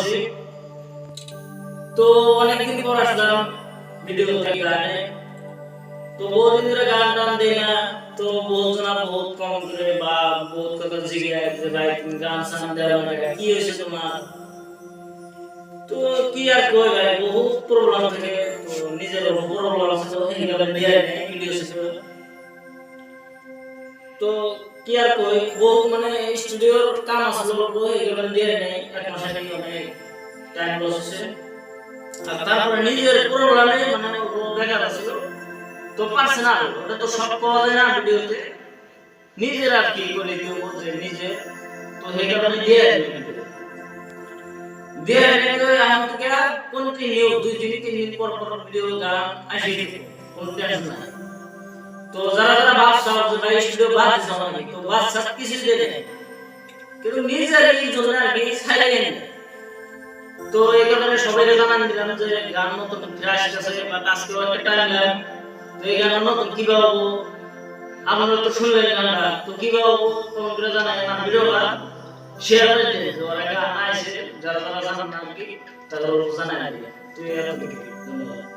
আছি। তো অনেকদিন পর আসলাম ভিডিও থেকে গানে। তো বহুদিন ধরে গান টান দেই না। তো বহুত না বহুত কম করে বা বহুত কথা জিজ্ঞাসা যে ভাই তুমি গান সান দেও না কেন? কি হয়েছে তোমার? তো কি আর কই ভাই, বহুত প্রবলেম থেকে তো নিজের প্রবলেম আছে, তো এইভাবে দিয়ে নেই ভিডিও শেষে। তো কি আর কই, বহুত মানে স্টুডিওর কাম আসলে বলবো এইভাবে দিয়ে নেই, এক মাস আগে অনেক টাইম লস হচ্ছে। আর তারপরে নিজের প্রবলেমে মানে বেকার আছিল। তো পার্সোনাল ওটা তো সব পাওয়া যায় না ভিডিওতে, নিজের আর কি করে কেউ বলছে নিজে। তো এই কারণে দিয়ে দিয়ে রেখে এখন থেকে কন্টিনিউ 2-3 দিন পর পর ভিডিও গান আসে থাকে, কোনো টেনশন নাই। তো যারা যারা ভাবছো যে ভাই স্টুডিও বাদ দিছো নাকি, তো বাদ সব কিছু দিয়ে দেয়, কিন্তু নিজের এই জন্য আর কি ছাড়াই নেই। তো এই কারণে সবাইকে জানান দিলাম যে গান নতুন ফ্রেশ আছে বা আজকেও একটা টাইম নিলাম। তো এই গান নতুন কিভাবে হবো, আপনারা তো শুনলেন গানটা, তো কিভাবে হবো কমেন্ট করে জানাই। আমার ভিডিওটা শেয়ার করে দিন, তো ওরা গান আছে যারা যারা জানান না আর কি, তারা জানাই দিবেন। তো এই আর কি, ধন্যবাদ।